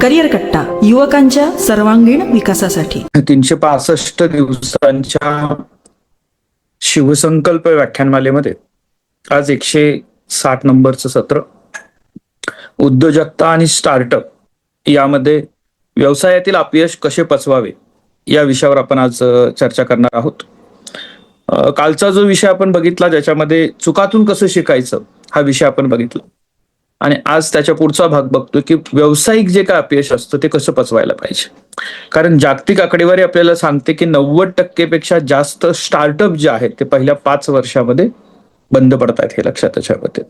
Career कट्टा, युवकांच्या सर्वांगीण विकासासाठी 365 दिवसांच्या शिवसंकल्प व्याख्यानमालेमध्ये आज 160 नंबरचं सत्र उद्योजकता आणि स्टार्टअप यामध्ये व्यवसायातील अपयश कसे पचवावे या विषयावर आपण आज चर्चा करणार आहोत. कालचा जो विषय आपण बघितला ज्याच्यामध्ये चुकातून कसं शिकायचं हा विषय आपण बघितला आणि आज त्याच्या पुढचा भाग बघतोय की व्यावसायिक जे काय अपयश असतं ते कसं पचवायला पाहिजे. कारण जागतिक आकडेवारी आपल्याला सांगते की 90% पेक्षा जास्त स्टार्टअप जे आहेत ते पहिल्या 5 वर्षामध्ये बंद पडतात, हे लक्षात त्याच्यामध्ये.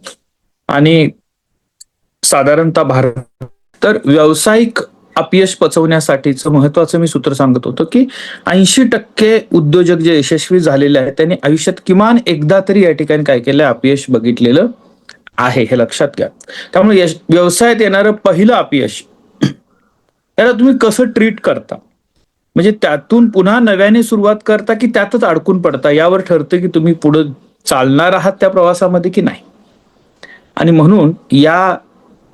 आणि साधारणतः भारत तर व्यावसायिक अपयश पचवण्यासाठीचं महत्वाचं मी सूत्र सांगत होतो की 80% उद्योजक जे यशस्वी झालेले आहेत त्यांनी आयुष्यात किमान एकदा तरी या ठिकाणी काय केलं, अपयश बघितलेलं आहे, हे लक्षात घ्या. त्यामुळे व्यवसायात येणारं पहिलं अपयश त्याला तुम्ही कसं ट्रीट करता, म्हणजे त्यातून पुन्हा नव्याने सुरुवात करता की त्यातच अडकून पडता यावर ठरतं की तुम्ही पुढे चालणार आहात त्या प्रवासामध्ये की नाही. आणि म्हणून या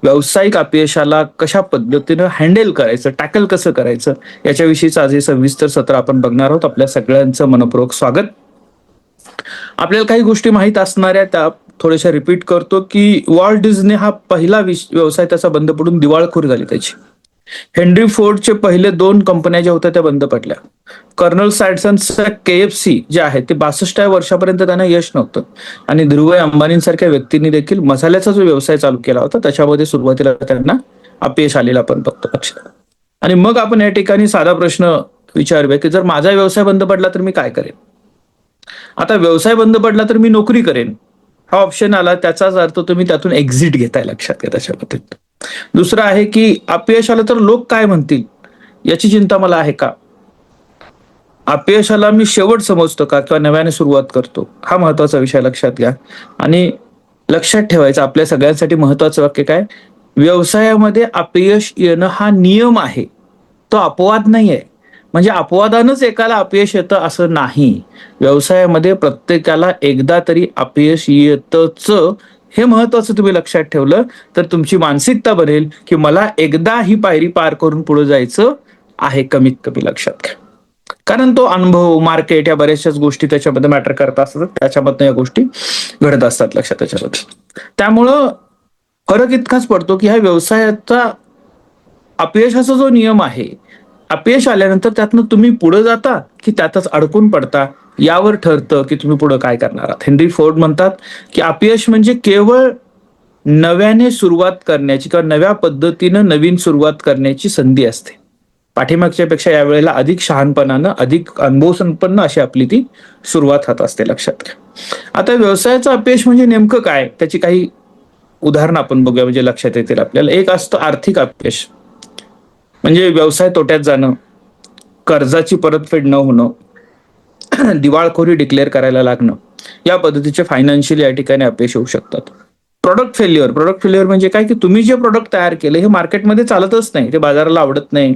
व्यावसायिक अपयशाला कशा पद्धतीनं हँडल करायचं, टॅकल कसं करायचं याच्याविषयीच आज हे सविस्तर सत्र आपण बघणार आहोत. आपल्या सगळ्यांचं मनपूर्वक स्वागत. आपल्याला काही गोष्टी माहीत असणाऱ्या त्या थोड्याशा रिपीट करतो की वॉल्ट डिझनी हा पहिला व्यवसाय त्याचा बंद पडून दिवाळखोरी झाली त्याची. हेनरी फोर्डचे पहिले 2 कंपन्या ज्या होत्या त्या बंद पडल्या. कर्नल सॅटसनचा KFC जे आहे ते 62व्या वर्षापर्यंत त्यांना यश नव्हतं. आणि धीरूभाई अंबानींसारख्या व्यक्तींनी देखील मसाल्याचा जो व्यवसाय चालू केला होता त्याच्यामध्ये सुरुवातीला त्यांना अपयश आलेलं आपण बघतो लक्षात. आणि मग आपण या ठिकाणी साधा प्रश्न विचारूया की जर माझा व्यवसाय बंद पडला तर मी काय करेन. आता व्यवसाय बंद पडला तर मी नोकरी करेन हा ऑप्शन आला, त्याचाच अर्थ तुम्ही त्यातून एक्झिट घेताय, लक्षात घ्या त्याच्यामध्ये. दुसरं आहे की अपयश आलं तर लोक काय म्हणतील याची चिंता मला आहे का. अपयशाला मी शेवट समजतो का किंवा नव्याने सुरुवात करतो, हा महत्वाचा विषय लक्षात घ्या. आणि लक्षात ठेवायचं आपल्या सगळ्यांसाठी महत्वाचं वाक्य काय, व्यवसायामध्ये अपयश येणं हा नियम आहे, तो अपवाद नाही आहे. म्हणजे अपवादानच एकाला अपयश येतं असं नाही. व्यवसायामध्ये प्रत्येकाला एकदा तरी अपयश येतच, हे महत्वाचं तुम्ही लक्षात ठेवलं तर तुमची मानसिकता बनेल की मला एकदा ही पायरी पार करून पुढे जायचं आहे, कमीत कमी लक्षात घ्या. कारण तो अनुभव, मार्केट या बऱ्याचशाच गोष्टी त्याच्यामध्ये मॅटर करत असतात, त्याच्यामधनं या गोष्टी घडत असतात लक्षात त्याच्यामध्ये. त्यामुळं फरक इतकाच पडतो की ह्या व्यवसायाचा अपयशाचा जो नियम आहे, अपयश आल्यानंतर त्यातनं तुम्ही पुढे जाता की त्यातच अडकून पडता यावर ठरतं की तुम्ही पुढे काय करणार आहात. हेनरी फोर्ड म्हणतात की अपयश म्हणजे केवळ नव्याने सुरुवात करण्याची किंवा नव्या पद्धतीनं नवीन सुरुवात करण्याची संधी असते. पाठीमागच्या पेक्षा यावेळेला अधिक शहाणपणानं, अधिक अनुभवसंपन्न अशी आपली ती सुरुवात होत असते, लक्षात घ्या. आता व्यवसायाचं अपयश म्हणजे नेमकं काय त्याची काही उदाहरणं आपण बघूया म्हणजे लक्षात येतील आपल्याला. एक असतं आर्थिक अपयश, म्हणजे व्यवसाय तोट्यात जाणं, कर्जाची परतफेड न होणं, दिवाळखोरी डिक्लेअर करायला लागणं, या पद्धतीचे फायनान्शियल या ठिकाणी अपयश होऊ शकतात. प्रोडक्ट फेल्युअर म्हणजे काय की तुम्ही जे प्रोडक्ट तयार केले हे मार्केटमध्ये चालतच नाही, ते बाजाराला आवडत नाही,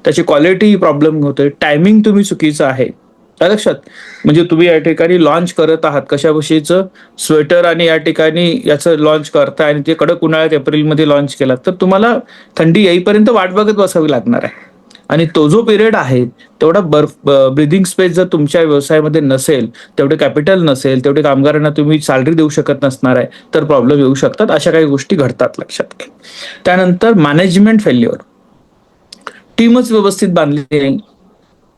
त्याची क्वालिटी प्रॉब्लेम होतोय, टायमिंग तुम्ही चुकीचं आहे लक्षात. म्हणजे तुम्ही या ठिकाणी लॉन्च करत आहात कशाविषयीचं स्वेटर आणि या ठिकाणी याचं लॉन्च करताय आणि ते कडक उन्हाळ्यात एप्रिलमध्ये लॉन्च केला तर तुम्हाला थंडी येईपर्यंत वाट बघत बसावी लागणार आहे. आणि तो जो पिरियड आहे तेवढा ब्रिदिंग स्पेस जर तुमच्या व्यवसायामध्ये नसेल, तेवढे कॅपिटल नसेल, तेवढे कामगारांना तुम्ही सॅलरी देऊ शकत नसणार आहे तर प्रॉब्लेम येऊ शकतात. अशा काही गोष्टी घडतात लक्षात घ्या. त्यानंतर मॅनेजमेंट फेल्युअर, टीमच व्यवस्थित बांधली नाही,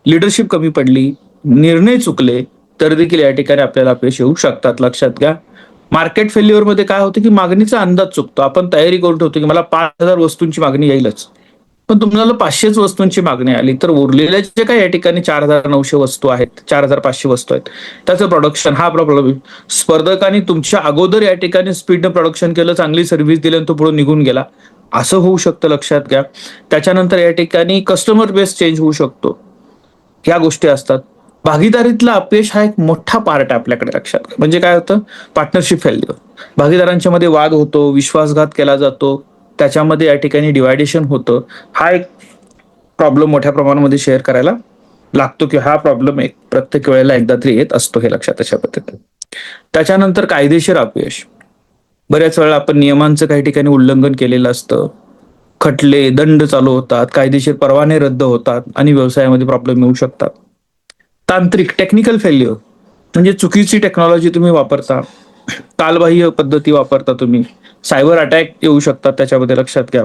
लिडरशिप कमी पडली, निर्णय चुकले तर देखील या ठिकाणी आपल्याला अपयश येऊ शकतात, लक्षात घ्या. मार्केट फेल्युअर मध्ये काय होतं की मागणीचा अंदाज चुकतो. आपण तयारी करून ठेवतो की मला 5,000 वस्तूंची मागणी येईलच, पण तुम्हाला 500च वस्तूंची मागणी आली तर उरलेल्या जे काही या ठिकाणी 4,900 वस्तू आहेत, 4,500 वस्तू आहेत, त्याचं प्रोडक्शन हा प्रॉब्लेम. स्पर्धकांनी तुमच्या अगोदर या ठिकाणी स्पीडनं प्रोडक्शन केलं, चांगली सर्व्हिस दिली आणि तो पुढे निघून गेला, असं होऊ शकतं, लक्षात घ्या. त्याच्यानंतर या ठिकाणी कस्टमर बेस चेंज होऊ शकतो, ह्या गोष्टी असतात. भागीदारीतलं अपयश हा एक मोठा पार्ट आहे आपल्याकडे, लक्षात घ्या. म्हणजे काय होतं, पार्टनरशिप फेल्युअर, भागीदारांच्या मध्ये वाद होतो, विश्वासघात केला जातो, त्याच्यामध्ये या ठिकाणी डिवायडेशन होतं. हा एक प्रॉब्लेम मोठ्या प्रमाणामध्ये शेअर करायला लागतो की हा प्रॉब्लेम एक प्रत्येक वेळेला एकदा तरी येत असतो, हे लक्षात अशा पद्धतीने. त्याच्यानंतर कायदेशीर अपयश, बऱ्याच वेळा आपण नियमांचं काही ठिकाणी उल्लंघन केलेलं असतं, खटले दंड चालू होतात, कायदेशीर परवाने रद्द होतात आणि व्यवसायामध्ये प्रॉब्लेम येऊ शकतात. तांत्रिक टेक्निकल फेल्युअर म्हणजे चुकीची टेक्नॉलॉजी तुम्ही वापरता, कालबाह्य पद्धती वापरता तुम्ही, सायबर अटॅक येऊ शकतात त्याच्यामध्ये लक्षात घ्या.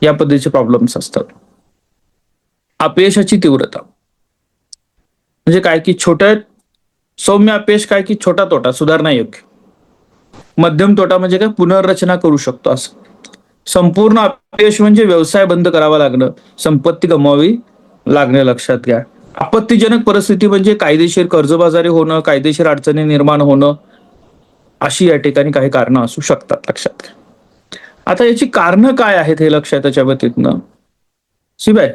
या पद्धतीचे प्रॉब्लेम्स असतात. अपयशाची तीव्रता म्हणजे काय की छोट्या सौम्य अपयश काय की छोटा तोटा सुधारणा योग्य. मध्यम तोटा म्हणजे काय पुनर्रचना करू शकतो असं. संपूर्ण अपयश म्हणजे व्यवसाय बंद करावा लागणं, संपत्ती गमवावी लागणे लक्षात घ्या. आपत्तीजनक परिस्थिती म्हणजे कायदेशीर कर्जबाजारी होणं, कायदेशीर अडचणी निर्माण होणं, अशी या ठिकाणी काही कारणं असू शकतात लक्षात घ्या. आता याची कारणं काय आहेत हे लक्षात त्याच्या बाबतीतनं शिवाय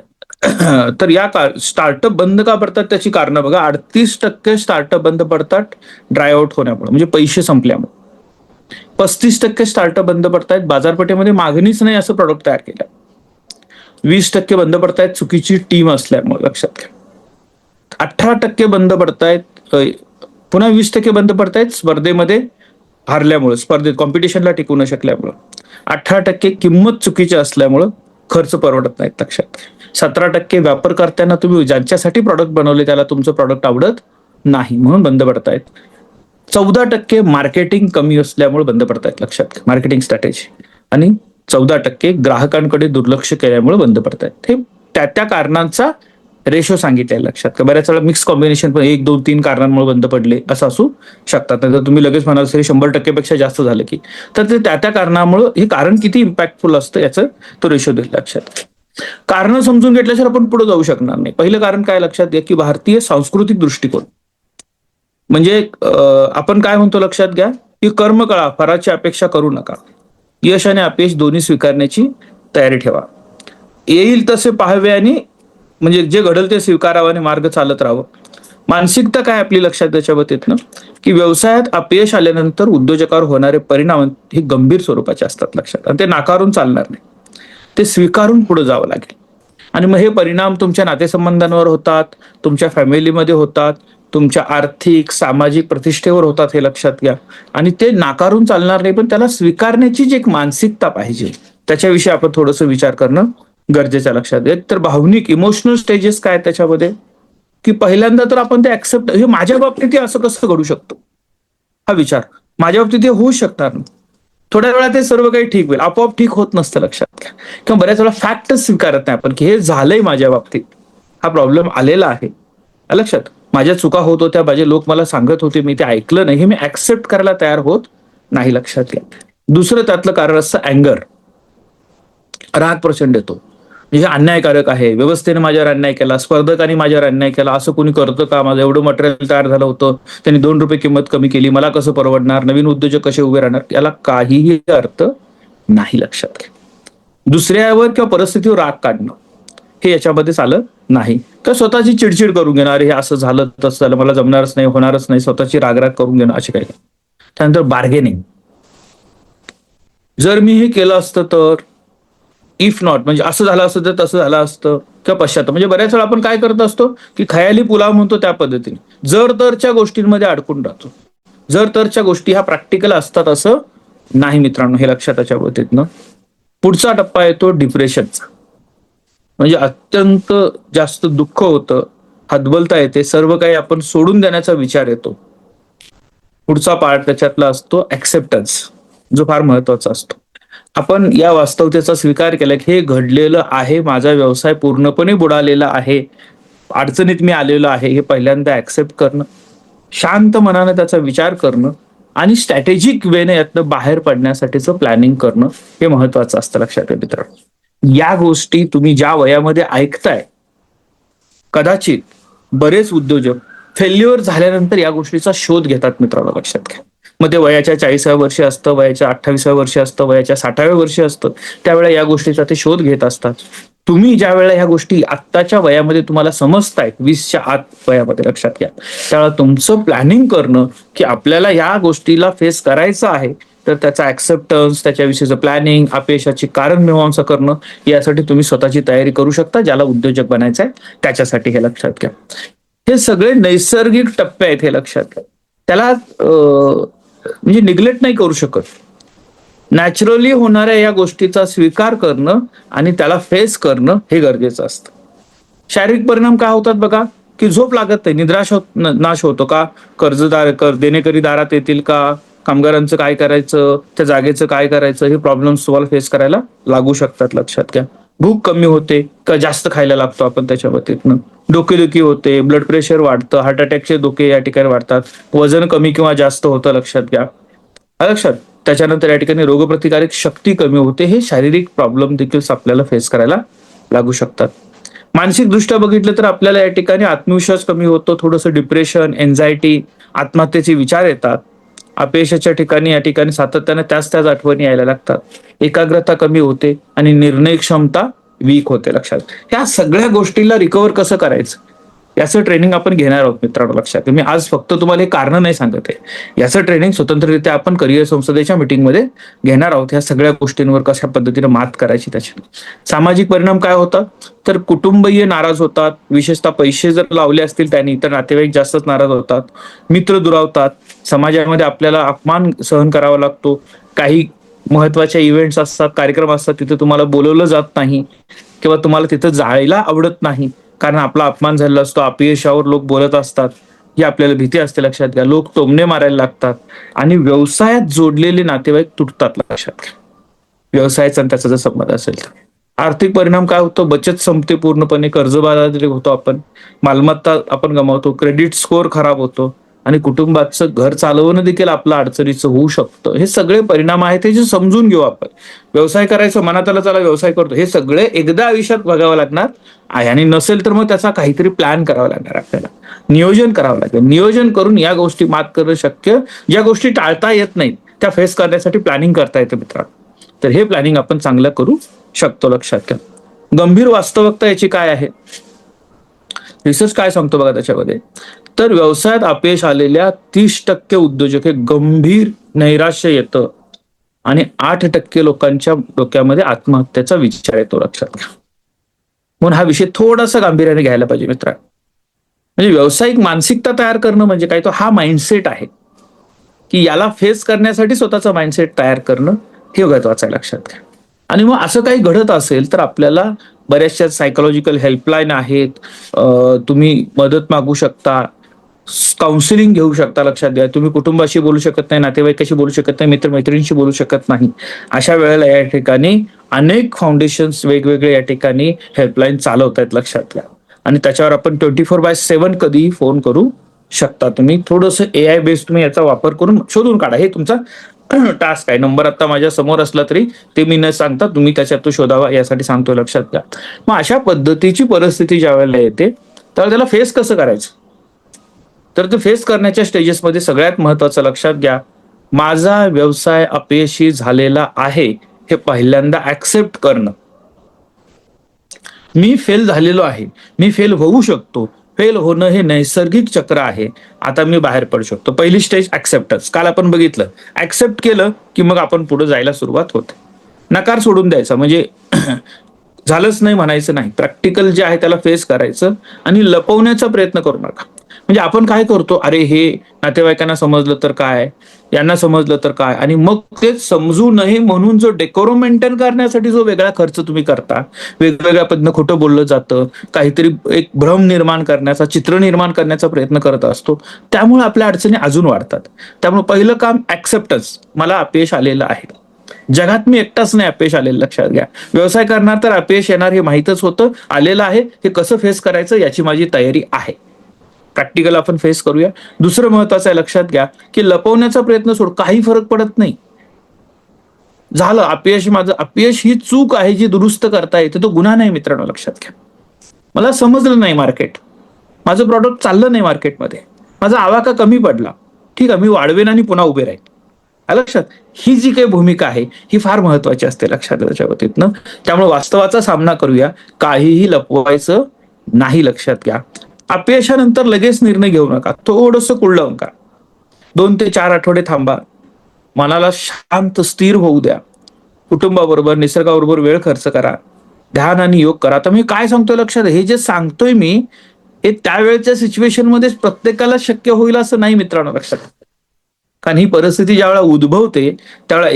तर या स्टार्टअप बंद का पडतात त्याची कारणं बघा. 38% स्टार्टअप बंद पडतात ड्राय आउट होण्यामुळे म्हणजे पैसे संपल्यामुळे. 35% स्टार्टअप बंद पडतायत बाजारपेठेमध्ये मागणीच नाही असं प्रॉडक्ट तयार केलं. 20% बंद पडतायत चुकीची टीम असल्यामुळे लक्षात घ्या. 18% बंद पडतायत पुन्हा 20% बंद पडतायत स्पर्धेमध्ये हारल्यामुळे, स्पर्धेत कॉम्पिटिशनला टिकू न शकल्यामुळं. 18% किंमत चुकीची असल्यामुळं खर्च परवडत नाहीत लक्षात. 17% वापरकर्त्यांना तुम्ही ज्यांच्यासाठी प्रॉडक्ट बनवले त्याला तुमचं प्रॉडक्ट आवडत नाही म्हणून बंद पडतायत. 14% मार्केटिंग कमी असल्यामुळे बंद पडतायत लक्षात घ्या, मार्केटिंग स्ट्रॅटेजी. आणि 14% ग्राहकांकडे दुर्लक्ष केल्यामुळे बंद पडतायत. हे त्या कारणांचा रेशो सांगितलाय लक्षात घ्या. बऱ्याच वेळा मिक्स कॉम्बिनेशन पण 1, 2, 3 कारणांमुळे बंद पडले असं असू शकतात. तर तुम्ही लगेच म्हणाल 100% पेक्षा जास्त झालं की, तर ते त्या कारणामुळे हे कारण किती इम्पॅक्टफुल असतं याचं तो रेशो दिला लक्षात. कारण समजून घेतल्याशिवाय आपण पुढे जाऊ शकणार नाही. पहिलं कारण काय लक्षात घ्या की भारतीय सांस्कृतिक दृष्टिकोन म्हणजे आपण काय म्हणतो लक्षात घ्या की कर्म कळा, फराची अपेक्षा करू नका. यश आणि अपयश दोन्ही स्वीकारण्याची तयारी ठेवा. येईल तसे पाहावे आणि म्हणजे जे घडल ते स्वीकारावं आणि मार्ग चालत राहावं. मानसिकता काय आपली लक्षात त्याच्या बाबतीत ना की व्यवसायात अपयश आल्यानंतर उद्योजकावर होणारे परिणाम हे गंभीर स्वरूपाचे असतात लक्षात. आणि ते नाकारून चालणार नाही, ते स्वीकारून पुढे जावं लागेल. आणि मग हे परिणाम तुमच्या नातेसंबंधांवर होतात, तुमच्या फॅमिलीमध्ये होतात, तुमच्या आर्थिक सामाजिक प्रतिष्ठेवर होतात हे लक्षात घ्या. आणि ते नाकारून चालणार नाही, पण त्याला स्वीकारण्याची जी एक मानसिकता पाहिजे त्याच्याविषयी आपण थोडंसं विचार करणं गरजेचं लक्षात घ्या. तर भावनिक इमोशनल स्टेजेस काय त्याच्यामध्ये की पहिल्यांदा तर आपण ते ऍक्सेप्ट, हे माझ्या बाबतीत असं कसं घडू शकतो हा विचार, माझ्या बाबतीत हे होऊ शकणार नाही. थोड्या वेळात ते सर्व काही ठीक होईल, आपोआप ठीक होत नसतं लक्षात घ्या. किंवा बऱ्याच वेळा फॅक्टच स्वीकारत नाही आपण की हे झालंय माझ्या बाबतीत, हा प्रॉब्लेम आलेला आहे लक्षात. माझ्या चुका होत होत्या, माझे लोक मला सांगत होते, मी ते ऐकलं नाही, हे मी ऍक्सेप्ट करायला तयार होत नाही लक्षात घ्या. दुसरं त्यातलं कारण असतं अँगर, राग प्रचंड येतो. हे अन्यायकारक आहे, व्यवस्थेने माझ्यावर अन्याय केला, स्पर्धकांनी माझ्यावर अन्याय केला, असं कोणी करतं का, माझं एवढं मटेरियल तयार झालं होतं, त्यांनी ₹2 किंमत कमी केली, मला कसं परवडणार, नवीन उद्योजक कसे उभे राहणार, याला काहीही अर्थ नाही लक्षात घ्या. दुसऱ्यावर किंवा परिस्थितीवर राग काढणं हे याच्यामध्ये चालत नाही. तर स्वतःची चिडचिड करून घेणार, हे असं झालं तसं झालं, मला जमणारच नाही, होणारच नाही, स्वतःची रागराग करून घेणं असे काही. त्यानंतर बार्गेनिंग, जर मी हे केलं असतं तर, इफ नॉट म्हणजे असं झालं असतं तर तसं झालं असतं, किंवा पश्चात म्हणजे बऱ्याच वेळा आपण काय करत असतो की खयाली पुलाव म्हणतो त्या पद्धतीने जर तरच्या गोष्टींमध्ये अडकून राहतो. जर तरच्या गोष्टी ह्या प्रॅक्टिकल असतात असं नाही मित्रांनो, हे लक्षात त्याच्या बाबतीतनं. पुढचा टप्पा येतो डिप्रेशनचा, म्हणजे अत्यंत जास्त दुःख होतं, हतबलता येते, सर्व काही आपण सोडून देण्याचा विचार येतो. पुढचा पार्ट त्याच्यातला असतो ऍक्सेप्टन्स, जो फार महत्वाचा असतो. आपण या वास्तवतेचा स्वीकार केला की हे घडलेलं आहे, माझा व्यवसाय पूर्णपणे बुडालेला आहे, अडचणीत मी आलेलो आहे, हे पहिल्यांदा ऍक्सेप्ट करणं, शांत मनानं त्याचा विचार करणं आणि स्ट्रॅटेजिक वेने यातनं बाहेर पडण्यासाठीचं प्लॅनिंग करणं हे महत्वाचं असतं लक्षात घ्या मित्रांनो. या गोष्टी तुम्ही ज्या वयामध्ये ऐकताय, कदाचित बरेच उद्योजक फेल्युअर झाल्यानंतर या गोष्टीचा शोध घेतात मित्रांनो लक्षात घ्या. मग ते वयाच्या 40व्या वर्षी असतं, वयाच्या 28व्या वर्षी असतं, वयाच्या 60व्या वर्षी असतं, त्यावेळेला या गोष्टीचा ते शोध घेत असतात. तुम्ही ज्या वेळेला ह्या गोष्टी आत्ताच्या वयामध्ये तुम्हाला समजतायत, 20च्या आत वयामध्ये लक्षात घ्या, त्यावेळेला तुमचं प्लॅनिंग करणं की आपल्याला या गोष्टीला फेस करायचं आहे, तर त्याचा ऍक्सेप्टन्स, त्याच्याविषयीचं प्लॅनिंग, अपयशाची कारण मीमांसा करणं, यासाठी तुम्ही स्वतःची तयारी करू शकता. ज्याला उद्योजक बनायचं आहे त्याच्यासाठी हे लक्षात घ्या. हे सगळे नैसर्गिक टप्पे आहेत हे लक्षात घ्या. त्याला म्हणजे निग्लेक्ट नाही करू शकत. नॅचरली होणाऱ्या या गोष्टीचा स्वीकार करणं आणि त्याला फेस करणं हे गरजेचं असतं. शारीरिक परिणाम काय होतात बघा, की झोप लागत नाही, नाश होतो का, देणेकरी दारात येतील का, कामगारांचं काय करायचं, त्या जागेचं काय करायचं, हे प्रॉब्लेम्स तुम्हाला फेस करायला लागू शकतात, लक्षात घ्या. भूक कमी होते का, जास्त खायला लागतो आपण त्याच्या बाबतीतनं. डोकेदुखी होते, ब्लड प्रेशर वाढतं, हार्ट अटॅकचे धोके या ठिकाणी वाढतात, वजन कमी किंवा जास्त होतं, लक्षात घ्या. लक्षात. त्याच्यानंतर या ठिकाणी रोगप्रतिकारक शक्ती कमी होते. हे शारीरिक प्रॉब्लेम देखील आपल्याला फेस करायला लागू शकतात. मानसिक दृष्ट्या बघितलं तर आपल्याला या ठिकाणी आत्मविश्वास कमी होतो, थोडंसं डिप्रेशन, एन्झायटी, आत्महत्येचे विचार येतात. अपयशाच्या ठिकाणी या ठिकाणी सातत्याने त्याच त्याच आठवणी यायला लागतात. एकाग्रता कमी होते आणि निर्णय क्षमता वीक होते, लक्षात. ह्या सगळ्या गोष्टीला रिकव्हर कसं करायचं याचं ट्रेनिंग आपण घेणार आहोत मित्रांनो, लक्षात घ्या. मी आज फक्त तुम्हाला हे कारण नाही सांगत आहे, याचं ट्रेनिंग स्वतंत्ररित्या आपण करिअर संसदेच्या मीटिंगमध्ये घेणार आहोत. ह्या सगळ्या गोष्टींवर कशा पद्धतीने मात करायची त्याच्या. सामाजिक परिणाम काय होतात, तर कुटुंबीय नाराज होतात, विशेषतः पैसे जर लावले असतील त्यांनी तर नातेवाईक जास्तच नाराज होतात, मित्र दुरावतात, समाजामध्ये आपल्याला अपमान सहन करावा लागतो, काही महत्वाचे इव्हेंट्स असतात, कार्यक्रम असतात, तिथे तुम्हाला बोलवलं जात नाही किंवा तुम्हाला तिथं जायला आवडत नाही, कारण आपला अपमान झालेला असतो, अपयशावर लोक बोलत असतात, ही आपल्याला भीती असते, लक्षात घ्या. लोक टोमणे मारायला लागतात आणि व्यवसायात जोडलेले नातेवाईक तुटतात, लक्षात घ्या. व्यवसायाचा आणि त्याचा जर संबंध असेल तर. आर्थिक परिणाम काय होतो, बचत संपते पूर्णपणे, कर्जबाजारी होतो आपण, मालमत्ता आपण गमावतो, क्रेडिट स्कोअर खराब होतो आणि कुटुंबाचं घर चालवणं देखील आपलं अडचणीचं होऊ शकतं. हे सगळे परिणाम आहेत, ते जे समजून घेऊ आपण. व्यवसाय करायचं, मनात आलं चला व्यवसाय करतो, हे सगळे एकदा आयुष्यात बघावं लागणार आहे आणि नसेल तर मग त्याचा काहीतरी प्लॅन करावा लागणार आपल्याला, नियोजन करावं लागेल. नियोजन करून या गोष्टी मात करणं शक्य, ज्या गोष्टी टाळता येत नाहीत त्या फेस करण्यासाठी प्लॅनिंग करता येतं मित्रांनो. तर हे प्लॅनिंग आपण चांगलं करू शकतो, लक्षात घ्या. गंभीर वास्तविकता याची काय आहे, रिसर्च काय सांगतो बघा त्याच्यामध्ये, तर व्यवसायात अपयश आलेल्या 30% उद्योजक हे गंभीर नैराश्य येतं आणि 8% लोकांच्या डोक्यामध्ये आत्महत्येचा विचार येतो, लक्षात घ्या. म्हणून हा विषय थोडासा गांभीर्याने घ्यायला पाहिजे मित्र. म्हणजे व्यावसायिक मानसिकता तयार करणं म्हणजे काय, तो हा माइंडसेट आहे की याला फेस करण्यासाठी स्वतःचा माइंडसेट तयार करणं हे महत्वाचं आहे, लक्षात घ्या. आणि मग असं काही घडत असेल तर आपल्याला बऱ्याचशा सायकोलॉजिकल हेल्पलाईन आहेत, तुम्ही मदत मागू शकता, काउन्सिलिंग घेऊ शकता, लक्षात घ्या. तुम्ही कुटुंबाशी बोलू शकत नाही, नातेवाईकाशी बोलू शकत नाही, मित्रमैत्रिणींशी बोलू शकत नाही, अशा वेळेला या ठिकाणी अनेक फाउंडेशन्स वेगवेगळे या ठिकाणी हेल्पलाईन चालवत आहेत, लक्षात घ्या. आणि त्याच्यावर आपण 24/7 कधीही फोन करू शकता. तुम्ही थोडंसं AI बेस्ड तुम्ही याचा वापर करून शोधून काढा, हे तुमचा टास्क आहे. नंबर आता माझ्या समोर असला तरी ते मी न सांगता तुम्ही त्याच्यात शोधावा यासाठी सांगतोय, लक्षात घ्या. मग अशा पद्धतीची परिस्थिती ज्या वेळेला येते तर त्याला फेस कसं करायचं, तर ते फेस करण्याच्या स्टेजेसमध्ये सगळ्यात महत्वाचं लक्षात घ्या, माझा व्यवसाय अपयशी झालेला आहे हे पहिल्यांदा ऍक्सेप्ट करणं. मी फेल झालेलो आहे, मी फेल होऊ शकतो, फेल होणं हे नैसर्गिक चक्र आहे, आता मी बाहेर पडू शकतो. पहिली स्टेज ऍक्सेप्टन्स, काल आपण बघितलं. ऍक्सेप्ट केलं की मग आपण पुढे जायला सुरुवात होते. नकार सोडून द्यायचा, म्हणजे झालंच नाही म्हणायचं नाही, प्रॅक्टिकल जे आहे त्याला फेस करायचं आणि लपवण्याचा प्रयत्न करू नका. म्हणजे आपण काय करतो, अरे हे नातेवाईकांना समजलं तर काय, यांना समजलं तर काय, आणि मग ते समजू नये म्हणून जो डेकोरम मेंटेन करण्यासाठी जो वेगळा खर्च तुम्ही करता, वेगवेगळ्या पद्धतीनं खोटं बोललं जातं, काहीतरी एक भ्रम निर्माण करण्याचा, चित्र निर्माण करण्याचा प्रयत्न करत असतो, त्यामुळे आपल्या अडचणी अजून वाढतात. त्यामुळे पहिलं काम ऍक्सेप्टन्स, मला अपयश आलेलं आहे. जगात मी एकटाच नाही अपयश आलेलं, लक्षात घ्या. व्यवसाय करणार तर अपयश येणार हे माहीतच होतं, आलेलं आहे, हे कसं फेस करायचं याची माझी तयारी आहे. प्रॅक्टिकल आपण फेस करूया. दुसरं महत्वाचं आहे, लक्षात घ्या, की लपवण्याचा प्रयत्न सोड, काही फरक पडत नाही. झालं अपयश, माझं अपयश ही चूक आहे जी दुरुस्त करता येते, तो गुन्हा नाही मित्रांनो, लक्षात घ्या. मला समजलं नाही मार्केट, माझं प्रॉडक्ट चाललं नाही मार्केटमध्ये, माझा आवाका कमी पडला, ठीक आहे, मी वाढवेन आणि पुन्हा उभे राहील. लक्षात, ही जी काही भूमिका आहे ही फार महत्वाची असते, लक्षात त्याच्या बाबतीतनं. त्यामुळे वास्तवाचा सामना करूया, काहीही लपवायचं नाही, लक्षात घ्या. अपयशानंतर लगेच निर्णय घेऊ नका, थोडंसं कुळलं का, 2 ते 4 आठवडे थांबा, मनाला शांत स्थिर होऊ द्या, कुटुंबाबरोबर निसर्गाबरोबर वेळ खर्च करा, ध्यान आणि योग करा. तर मी काय सांगतोय लक्षात, हे जे सांगतोय मी हे त्यावेळेच्या सिच्युएशन मध्ये प्रत्येकाला शक्य होईल असं नाही मित्रांनो, लक्षात. कारण ही परिस्थिती ज्यावेळेला उद्भवते त्यावेळेला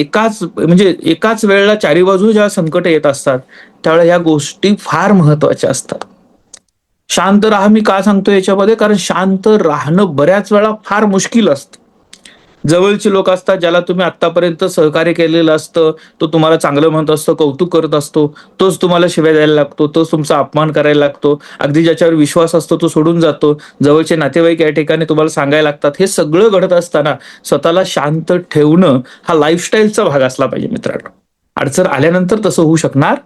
एकाच वेळेला चारी बाजू जेव्हा संकट येत असतात त्यावेळेला या गोष्टी फार महत्वाच्या असतात. शांत राहा मी का सांगतो याच्यामध्ये, कारण शांत राहणं बऱ्याच वेळा फार मुश्किल असतं. जवळचे लोक असतात ज्याला तुम्ही आतापर्यंत सहकार्य केलेलं असतं, तो तुम्हाला चांगलं म्हणत असतो, कौतुक करत असतो, तोच तुम्हाला शिव्या द्यायला लागतो, तोच तुमचा अपमान करायला लागतो, अगदी ज्याच्यावर विश्वास असतो तो सोडून जातो, जवळचे नातेवाईक या ठिकाणी तुम्हाला सांगायला लागतात. हे सगळं घडत असताना स्वतःला शांत ठेवणं हा लाईफस्टाईलचा भाग असला पाहिजे मित्रांनो. अडचण आल्यानंतर तसं होऊ शकणार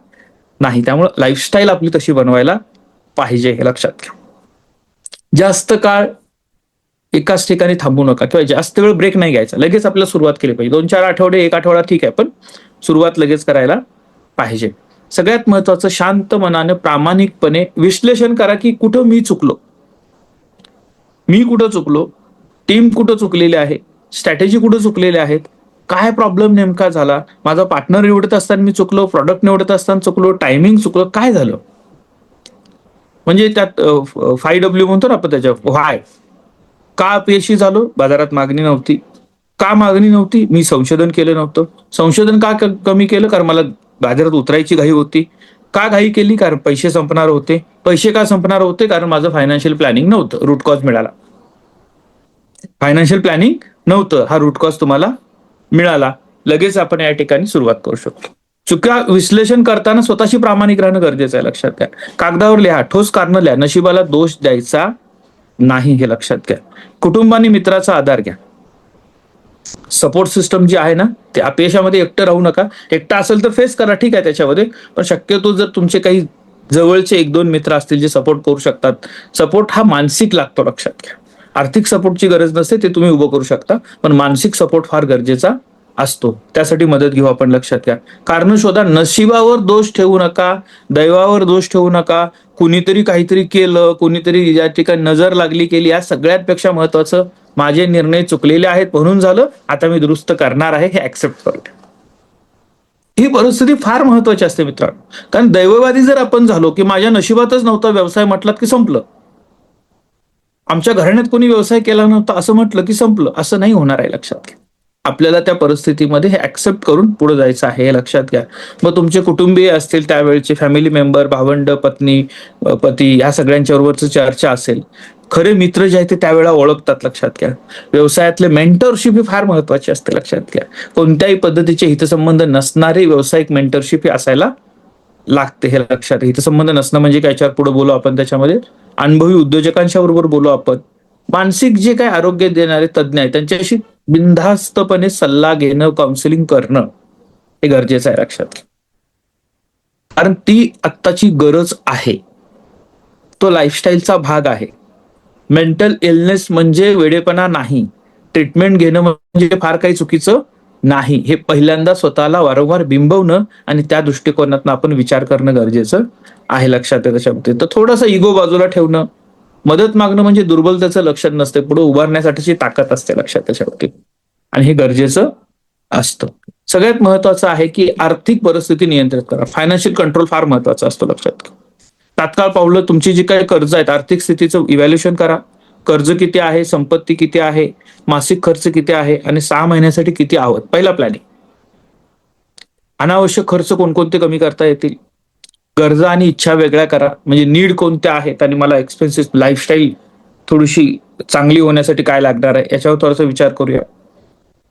नाही. त्यामुळे लाईफस्टाईल आपली तशी बनवायला पाहिजे हे लक्षात घ्या. जास्त काळ एकाच ठिकाणी थांबू नका किंवा जास्त वेळ ब्रेक नाही घ्यायचा. लगेच आपल्याला सुरुवात केली पाहिजे. 2-4 आठवडे, 1 आठवडा ठीक आहे, पण सुरुवात लगेच करायला पाहिजे. सगळ्यात महत्वाचं शांत मनाने प्रामाणिकपणे विश्लेषण करा की कुठं मी चुकलो, टीम कुठं चुकलेली आहे, स्ट्रॅटेजी कुठं चुकलेल्या आहेत, काय प्रॉब्लेम नेमका झाला, माझा पार्टनर निवडत असताना मी चुकलो, प्रॉडक्ट निवडत असताना चुकलो, टायमिंग चुकलो, काय झालं. म्हणजे त्यात 5W म्हणतो ना आपण, त्याच्या व्हाय, का अपयशी झालो, बाजारात मागणी नव्हती. का मागणी नव्हती, मी संशोधन केलं नव्हतं. संशोधन का कमी केलं, कारण मला बाजारात उतरायची घाई होती. का घाई केली, कारण पैसे संपणार होते. पैसे का संपणार होते, कारण माझं फायनान्शियल प्लॅनिंग नव्हतं. रूट कॉज मिळाला. फायनान्शियल प्लॅनिंग नव्हतं, हा रूट कॉज तुम्हाला मिळाला. लगेच आपण या ठिकाणी सुरुवात करू शकतो. चुका विश्लेषण करताना स्वतःशी प्रामाणिक राहणं गरजेचं आहे, लक्षात घ्या. कागदावर लिहा, ठोस कारण लिहा, नशिबाला दोष द्यायचा नाही हे लक्षात घ्या. कुटुंब आणि मित्राचा आधार घ्या. सपोर्ट सिस्टम जी आहे ना, ते अपयशामध्ये एकटं राहू नका. एकटा असेल तर फेस करा, ठीक आहे त्याच्यामध्ये, पण शक्यतो जर तुमचे काही जवळचे 1-2 मित्र असतील जे सपोर्ट करू शकतात. सपोर्ट हा मानसिक लागतो, लक्षात घ्या. आर्थिक सपोर्टची गरज नसते, ते तुम्ही उभं करू शकता, पण मानसिक सपोर्ट फार गरजेचा असतो. त्यासाठी मदत घेऊ आपण, लक्षात घ्या. कारण शोधा, नशिबावर दोष ठेवू नका, दैवावर दोष ठेवू नका. कुणीतरी काहीतरी केलं, कुणीतरी या ठिकाणी नजर लागली केली, या सगळ्यात महत्वाचं माझे निर्णय चुकलेले आहेत म्हणून झालं, आता मी दुरुस्त करणार आहे हे ऍक्सेप्ट करू. ही परिस्थिती फार महत्वाची असते मित्रांनो. कारण दैववादी जर आपण झालो की माझ्या नशिबातच नव्हता व्यवसाय म्हटलात की संपलं, आमच्या घराण्यात कोणी व्यवसाय केला नव्हता असं म्हटलं की संपलं, असं नाही होणार आहे, लक्षात घ्या. आपल्याला त्या परिस्थितीमध्ये हे ऍक्सेप्ट करून पुढे जायचं आहे हे लक्षात घ्या. मग तुमचे कुटुंबीय असतील, त्यावेळेचे फॅमिली मेंबर, भावंड, पत्नी, पती, ह्या सगळ्यांच्या बरोबरच चर्चा असेल. खरे मित्र जे आहेत ते त्यावेळेला ओळखतात, लक्षात घ्या. व्यवसायातले मेंटरशिप ही फार महत्वाची असते, लक्षात घ्या. कोणत्याही पद्धतीचे हितसंबंध नसणारे व्यावसायिक मेंटरशिप ही असायला लागते हे लक्षात घ्या. हितसंबंध नसणं म्हणजे काय, याच्यावर पुढे बोलू आपण. त्याच्यामध्ये अनुभवी उद्योजकांच्या बरोबर बोलू आपण. मानसिक जे काय आरोग्य देणारे तज्ज्ञ आहेत त्यांच्याशी बिनधास्तपणे सल्ला घेणं, काउन्सिलिंग करणं हे गरजेचं आहे, लक्षात घ्या. कारण ती आत्ताची गरज आहे, तो लाईफस्टाईलचा भाग आहे. मेंटल इलनेस म्हणजे वेडेपणा नाही, ट्रीटमेंट घेणं म्हणजे फार काही चुकीचं नाही. हे पहिल्यांदा स्वतःला वारंवार बिंबवणं आणि त्या दृष्टिकोनातून आपण विचार करणं गरजेचं आहे, लक्षात घ्या. त्याच्यामध्ये तर थोडंसं इगो बाजूला ठेवणं, मदत मागणं म्हणजे दुर्बलतेचं लक्षण नसते, पुढे उभारण्यासाठीची ताकद असते, लक्षात त्याच्यावरती. आणि हे गरजेचं असतं. सगळ्यात महत्वाचं आहे की आर्थिक परिस्थिती नियंत्रित करा. फायनान्शियल कंट्रोल फार महत्वाचा असतो, लक्षात घ्या. तात्काळ पावलं, तुमची जी काही कर्ज आहेत, आर्थिक स्थितीचं इव्हॅल्युएशन करा. कर्ज किती आहे, संपत्ती किती आहे, मासिक खर्च किती आहे आणि 6 महिन्यासाठी किती आहोत. पहिला प्लॅनिंग. अनावश्यक खर्च कोणकोणते कमी करता येतील, गरजा आणि इच्छा वेगळ्या करा. म्हणजे नीड कोणत्या आहेत आणि मला एक्सपेन्सेस, लाईफस्टाईल थोडीशी चांगली होण्यासाठी काय लागणार आहे याच्यावर थोडासा विचार करूया.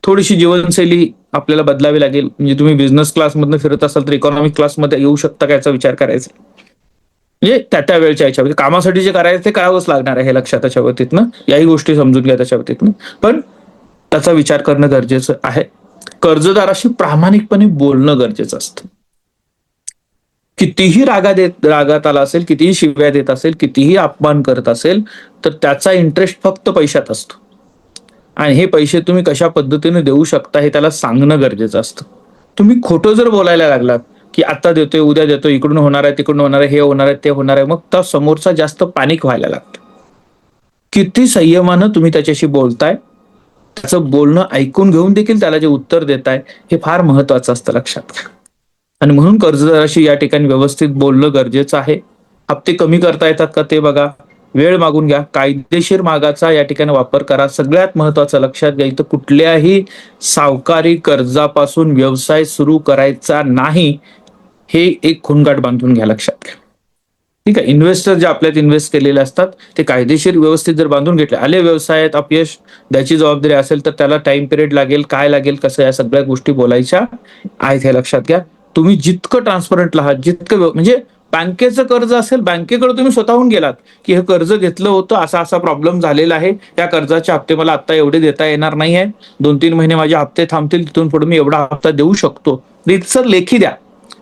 थोडीशी जीवनशैली आपल्याला बदलावी लागेल. म्हणजे तुम्ही बिझनेस क्लासमधून फिरत असाल तर इकॉनॉमिक क्लासमध्ये येऊ शकता का याचा विचार करायचा. म्हणजे त्या वेळच्या याच्यामध्ये कामासाठी जे करायचं ते करावंच लागणार आहे हे लक्षात, त्याच्या बाबतीतनं याही गोष्टी समजून घ्या त्याच्या बाबतीतनं. पण त्याचा विचार करणं गरजेचं आहे. कर्जदाराशी प्रामाणिकपणे बोलणं गरजेचं असतं. कितीही रागात आला असेल, कितीही शिव्या देत असेल, कितीही अपमान करत असेल, तर त्याचा इंटरेस्ट फक्त पैशात असतो. आणि हे पैसे तुम्ही कशा पद्धतीने देऊ शकता हे त्याला सांगणं गरजेचं असतं. तुम्ही खोटं जर बोलायला लागलात की आता देतोय, उद्या देतोय, इकडून होणार आहे, तिकडून होणार आहे, हे होणार आहे, ते होणार आहे, मग त्या समोरचा जास्त पॅनिक व्हायला लागतो. किती संयमानं तुम्ही त्याच्याशी बोलताय, त्याचं बोलणं ऐकून घेऊन देखील त्याला जे उत्तर देताय हे फार महत्वाचं असतं, लक्षात घ्या. आणि म्हणून कर्जदाराशी या ठिकाणी व्यवस्थित बोलणं गरजेचं आहे. हप्ते कमी करता येतात का ते बघा. वेळ मागून घ्या, कायदेशीर मार्गाचा या ठिकाणी वापर करा. सगळ्यात महत्वाचं लक्षात घ्या, इथं कुठल्याही सावकारी कर्जापासून व्यवसाय सुरू करायचा नाही, हे एक खुणगाठ बांधून घ्या, लक्षात घ्या. ठीक आहे. इन्व्हेस्टर जे आपल्यात इन्व्हेस्ट केलेले असतात ते कायदेशीर व्यवस्थित जर बांधून घेतले, आले व्यवसायात अपयश, त्याची जबाबदारी असेल तर त्याला टाइम पिरियड लागेल, काय लागेल, कसं, या सगळ्या गोष्टी बोलायच्या आहेत हे लक्षात घ्या. तुम्ही जितकं ट्रान्सपरंट आहात, जितकं म्हणजे बँकेचं कर्ज असेल, बँकेकडे तुम्ही स्वतःहून गेलात की हे कर्ज घेतलं होतं, असा असा प्रॉब्लेम झालेला आहे, या कर्जाचे हप्ते मला आता एवढे देता येणार नाही आहे, 2-3 महिने माझे हप्ते थांबतील, तिथून पुढे मी एवढा हप्ता देऊ शकतो, रीतसर लेखी द्या.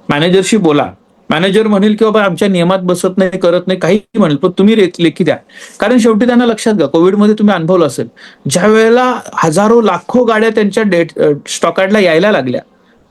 मॅनेजरशी बोला. मॅनेजर म्हणेल की बाबा आमच्या नियमात बसत नाही, करत नाही, काही म्हणेल, पण तुम्ही लेखी द्या. कारण शेवटी त्यांना लक्षात घ्या, कोविडमध्ये तुम्ही अनुभवलं असेल, ज्या वेळेला हजारो लाखो गाड्या त्यांच्या स्टॉकयार्डला यायला लागल्या,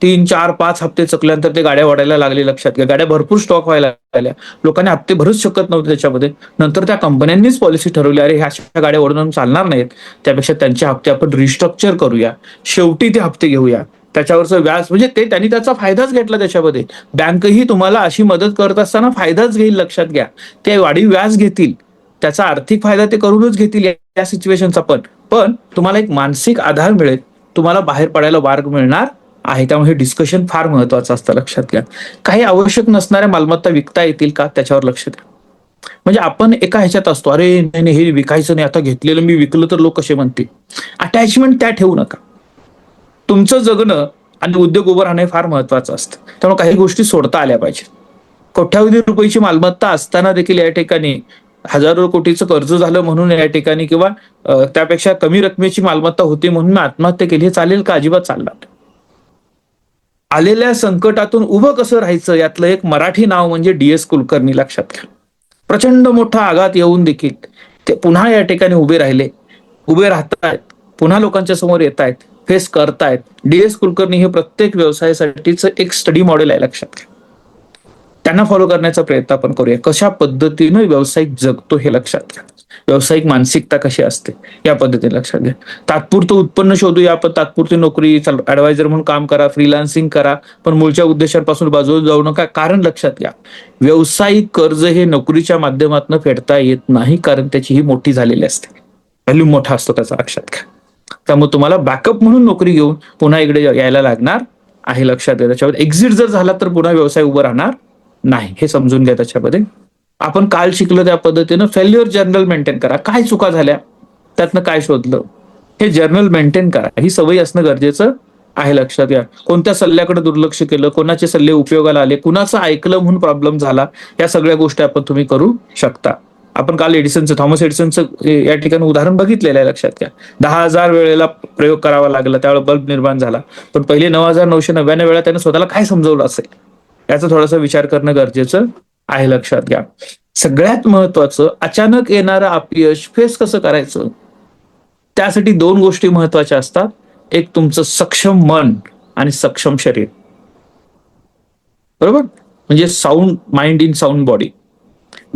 3-4-5 हप्ते चकल्यानंतर ते गाड्या वाढायला लागले, लक्षात घ्या, गाड्या भरपूर स्टॉक व्हायला लागल्या, लोकांनी हप्ते भरूच शकत नव्हते त्याच्यामध्ये. नंतर त्या कंपन्यांनीच पॉलिसी ठरवली, अरे ह्या गाड्या ओढून चालणार नाहीत, त्यापेक्षा त्यांचे हप्ते आपण रिस्ट्रक्चर करूया, शेवटी ते हप्ते घेऊया, त्याच्यावरचं व्याज, म्हणजे ते त्यांनी त्याचा फायदाच घेतला त्याच्यामध्ये. बँकही तुम्हाला अशी मदत करत असताना फायदाच घेईल, लक्षात घ्या. ते वाढीव व्याज घेतील, त्याचा आर्थिक फायदा ते करूनच घेतील या सिच्युएशनचा, पण तुम्हाला एक मानसिक आधार मिळेल, तुम्हाला बाहेर पडायला मार्ग मिळणार आहे. त्यामुळे हे डिस्कशन फार महत्वाचं असतं, लक्षात घ्या. काही आवश्यक नसणाऱ्या मालमत्ता विकता येतील का, त्याच्यावर लक्ष द्या. म्हणजे आपण एका ह्याच्यात असतो, अरे नाही हे विकायचं नाही, आता घेतलेलं मी विकलं तर लोक कसे म्हणतील. अटॅचमेंट त्या ठेवू नका. तुमचं जगणं आणि उद्योग उभं राहणं फार महत्वाचं असतं. त्यामुळे काही गोष्टी सोडता आल्या पाहिजे. कोट्यावधी रुपयाची मालमत्ता असताना देखील या ठिकाणी हजारो कोटीचं कर्ज झालं म्हणून या ठिकाणी, किंवा त्यापेक्षा कमी रकमेची मालमत्ता होती म्हणून मी आत्महत्या केली, हे चालेल का? अजिबात चालणार. आलेल्या संकटातून उभं कसं राहायचं, यातलं एक मराठी नाव म्हणजे DS कुलकर्णी, लक्षात घ्या. प्रचंड मोठा आघात येऊन देखील ते पुन्हा या ठिकाणी उभे राहिले, उभे राहतायत, पुन्हा लोकांच्या समोर येत आहेत, फेस करतायत. DS कुलकर्णी हे प्रत्येक व्यवसायासाठीच एक स्टडी मॉडेल आहे, लक्षात घ्या. त्यांना फॉलो करण्याचा प्रयत्न आपण करूया. कशा पद्धतीनं व्यावसायिक जगतो हे लक्षात घ्या, व्यावसायिक मानसिकता कशी असते या पद्धतीने लक्षात घ्या. तात्पुरतं उत्पन्न शोधूया, आपण तात्पुरती नोकरी, ऍडवायझर म्हणून काम करा, फ्रीलान्सिंग करा, पण मूळच्या उद्देशांपासून बाजूला जाऊ नका. कारण लक्षात घ्या, व्यावसायिक कर्ज हे नोकरीच्या माध्यमातून फेडता येत नाही, कारण त्याची ही मोठी झालेली असते, व्हॅल्यू मोठा असतो त्याचा, लक्षात घ्या. त्यामुळे तुम्हाला बॅकअप म्हणून नोकरी घेऊन पुन्हा इकडे यायला लागणार आहे, लक्षात घ्या. त्याच्यावर एक्झिट जर झाला तर पुन्हा व्यवसाय उभं राहणार नाही, हे समजून घ्या. त्याच्यामध्ये आपण काल शिकलो त्या पद्धतीनं फेल्युअर जर्नल मेंटेन करा. काय चुका झाल्या, त्यातनं काय शोधलं, हे जर्नल मेंटेन करा. ही सवय असणं गरजेचं आहे, लक्षात घ्या. कोणत्या सल्ल्याकडे दुर्लक्ष केलं, कोणाचे सल्ले उपयोगाला आले, कुणाचं ऐकलं म्हणून प्रॉब्लेम झाला, या सगळ्या गोष्टी आपण तुम्ही करू शकता. आपण काल थॉमस एडिसनचं या ठिकाणी उदाहरण बघितलेलं आहे, लक्षात घ्या. 10,000 वेळेला प्रयोग करावा लागला, त्यावेळेला बल्ब निर्माण झाला, पण पहिले 9,999 वेळा त्याने स्वतःला काय समजवलं असेल, याचा थोडासा विचार करणं गरजेचं आहे, लक्षात घ्या. सगळ्यात महत्वाचं, अचानक येणारं अपयश फेस कसं करायचं, त्यासाठी 2 गोष्टी महत्वाच्या असतात. एक तुमचं सक्षम मन आणि सक्षम शरीर, बरोबर, म्हणजे sound mind in sound body.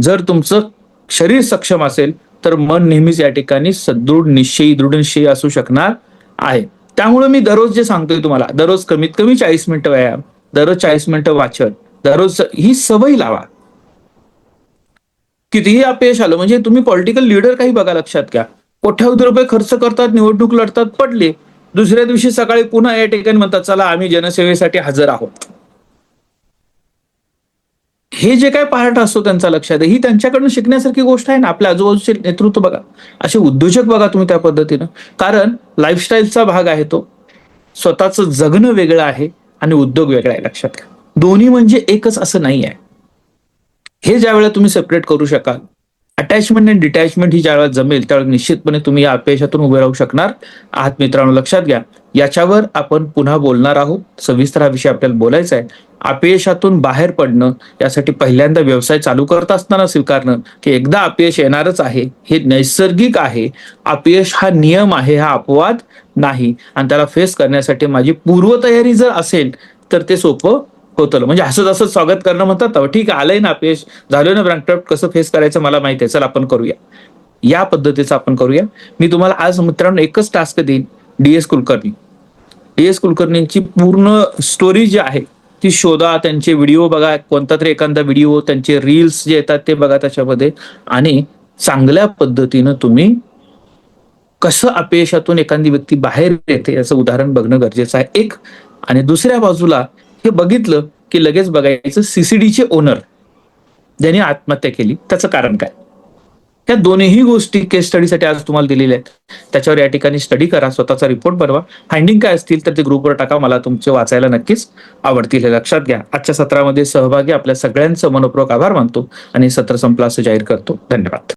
जर तुमचं शरीर सक्षम असेल तर मन नेहमीच या ठिकाणी सदृढ निश्चयी असू शकणार आहे. त्यामुळे मी दररोज जे सांगतोय तुम्हाला, दररोज कमीत कमी 40 मिनिटं व्यायाम, दररोज 40 मिनिटं वाचन, दररोज ही सवय लावा. कितीही अपयश आलं, म्हणजे तुम्ही पॉलिटिकल लीडर काही बघा, लक्षात घ्या, कोट्यावधी रुपये खर्च करतात, निवडणूक लढतात, पडले, दुसऱ्या दिवशी सकाळी पुन्हा या ठिकाणी म्हणतात, चला आम्ही जनसेवेसाठी हजर आहोत. हे जे काय पार्ट असतो त्यांचा, लक्षात आहे, ही त्यांच्याकडून शिकण्यासारखी गोष्ट आहे ना. आपल्या आजूबाजूचे नेतृत्व बघा, असे उद्योजक बघा तुम्ही त्या पद्धतीनं, कारण लाईफस्टाईलचा भाग आहे तो. स्वतःचं जगणं वेगळं आहे आणि उद्योग वेगळा आहे, लक्षात घ्या. दोन्ही म्हणजे एकच असं नाही आहे. हे ज्या वेळेला तुम्ही सेपरेट करू शकाल, अटॅचमेंट आणि डिटॅचमेंट ही ज्या वेळेला जमेल, त्यावेळेला निश्चितपणे तुम्ही या अपयशातून उभे राहू शकणार आहात. मित्रांनो, लक्षात घ्या, याच्यावर आपण पुन्हा बोलणार आहोत. सविस्तर हा विषय आपल्याला बोलायचा आहे. अपयशातून बाहेर पडणं, यासाठी पहिल्यांदा व्यवसाय चालू करत असताना स्वीकारणं की एकदा अपयश येणारच आहे, हे नैसर्गिक आहे. अपयश हा नियम आहे, हा अपवाद नाही, आणि त्याला फेस करण्यासाठी माझी पूर्वतयारी जर असेल तर ते सोपं होतं. म्हणजे असं जसं स्वागत करणं म्हणतात, ठीक आहे, आलंय ना अपयश, झालं ना बँकरप्ट, कसं फेस करायचं मला माहिती आहे, चल आपण करूया, या पद्धतीचं आपण करूया. मी तुम्हाला आज मित्रांनो एकच टास्क देईन, DS कुलकर्णींची पूर्ण स्टोरी जी आहे ती शोधा, त्यांचे व्हिडिओ बघा, कोणता तरी एखादा व्हिडिओ, त्यांचे रील्स जे येतात ते बघा त्याच्यामध्ये, आणि चांगल्या पद्धतीनं तुम्ही कसं अपयशातून एखादी व्यक्ती बाहेर येते याचं उदाहरण बघणं गरजेचं आहे एक. आणि दुसऱ्या बाजूला हे बघितलं की लगेच बघायचं सीसीडीचे ओनर ज्यांनी आत्महत्या केली त्याचं कारण काय. त्या दोन्ही गोष्टी केस स्टडीसाठी आज तुम्हाला दिलेल्या आहेत. त्याच्यावर या ठिकाणी स्टडी करा, स्वतःचा रिपोर्ट बनवा. फाइंडिंग काय असतील तर ते ग्रुपवर टाका, मला तुमचे वाचायला नक्कीच आवडतील हे लक्षात घ्या. आजच्या सत्रामध्ये सहभागी आपल्या सगळ्यांचं मनपूर्वक आभार मानतो आणि सत्र संपलं असं जाहीर करतो. धन्यवाद.